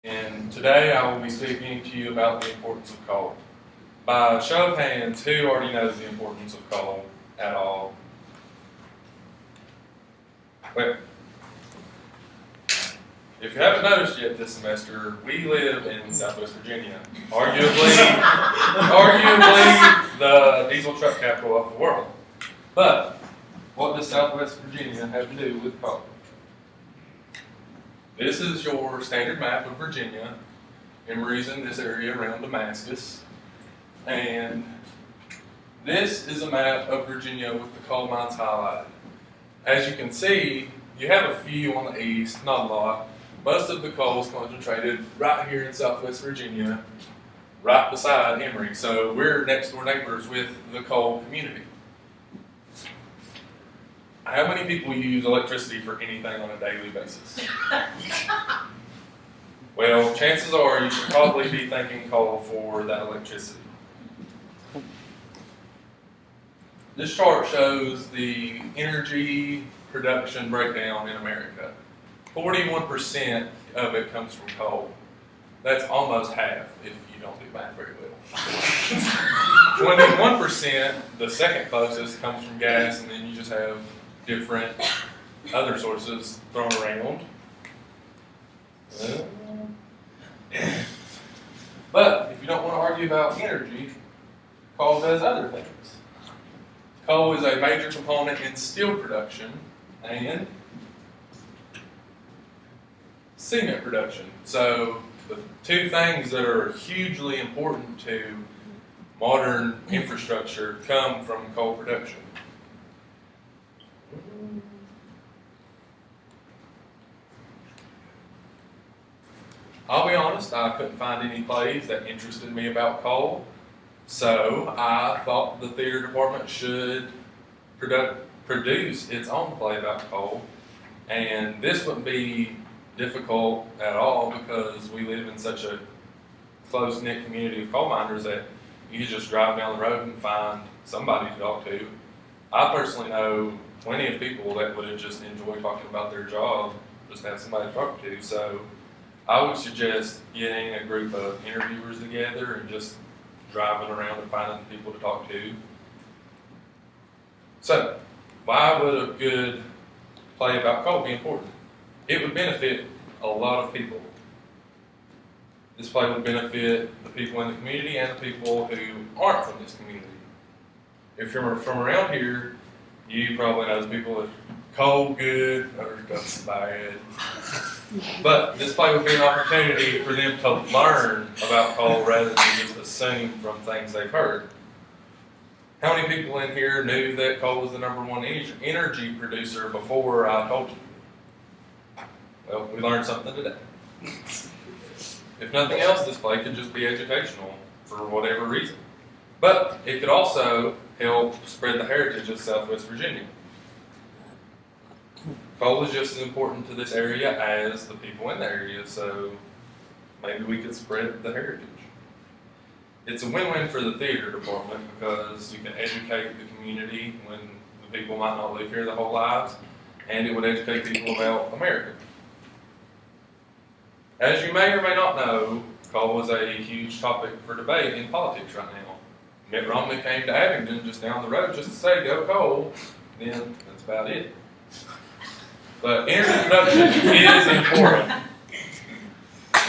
And today I will be speaking to you about the importance of coal. By show of hands, who already knows the importance of coal at all? Well, if you haven't noticed yet this semester, we live in Southwest Virginia, arguably the diesel truck capital of the world. But what does Southwest Virginia have to do with coal? This is your standard map of Virginia. Emory's in this area around Damascus. And this is a map of Virginia with the coal mines highlighted. As you can see, you have a few on the east, not a lot. Most of the coal is concentrated right here in Southwest Virginia, right beside Emory. So we're next door neighbors with the coal community. How many people use electricity for anything on a daily basis? Well, chances are you should probably be thanking coal for that electricity. This chart shows the energy production breakdown in America. 41% of it comes from coal. That's almost half if you don't do math very well. 21%, the second closest, comes from gas, and then you just have different other sources thrown around. But if you don't want to argue about energy, coal does other things. Coal is a major component in steel production and cement production. So the two things that are hugely important to modern infrastructure come from coal production. I'll be honest, I couldn't find any plays that interested me about coal, so I thought the theater department should produce its own play about coal, and this wouldn't be difficult at all because we live in such a close-knit community of coal miners that you can just drive down the road and find somebody to talk to. I personally know plenty of people that would just enjoy talking about their job, just have somebody to talk to. So I would suggest getting a group of interviewers together and just driving around and finding people to talk to. So, why would a good play about coal be important? It would benefit a lot of people. This play would benefit the people in the community and the people who aren't from this community. If you're from around here, you probably know the people that coal good or coal's bad. But this play would be an opportunity for them to learn about coal rather than just assume from things they've heard. How many people in here knew that coal was the #1 energy producer before I told you? Well, we learned something today. If nothing else, this play could just be educational for whatever reason. But it could also help spread the heritage of Southwest Virginia. Coal is just as important to this area as the people in the area, so maybe we could spread the heritage. It's a win-win for the theater department because you can educate the community when the people might not live here their whole lives, and it would educate people about America. As you may or may not know, coal is a huge topic for debate in politics right now. Mitt Romney came to Abingdon just down the road just to say, go coal, then that's about it. But energy production is important.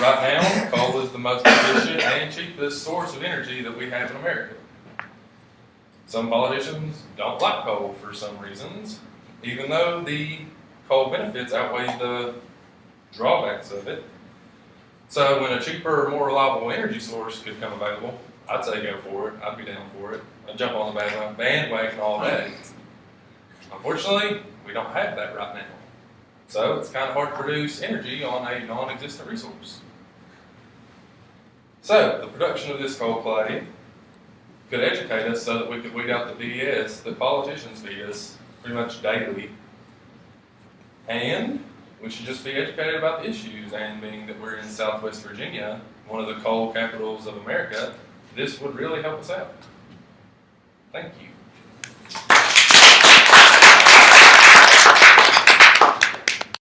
Right now, coal is the most efficient and cheapest source of energy that we have in America. Some politicians don't like coal for some reasons, even though the coal benefits outweigh the drawbacks of it. So when a cheaper, more reliable energy source could come available, I'd say go for it. I'd be down for it. I'd jump on the bandwagon all day. Unfortunately, we don't have that right now. So it's kind of hard to produce energy on a non-existent resource. So the production of this coal play could educate us so that we could weed out the BS that politicians feed us pretty much daily. And we should just be educated about the issues, and being that we're in Southwest Virginia, one of the coal capitals of America, this would really help us out. Thank you.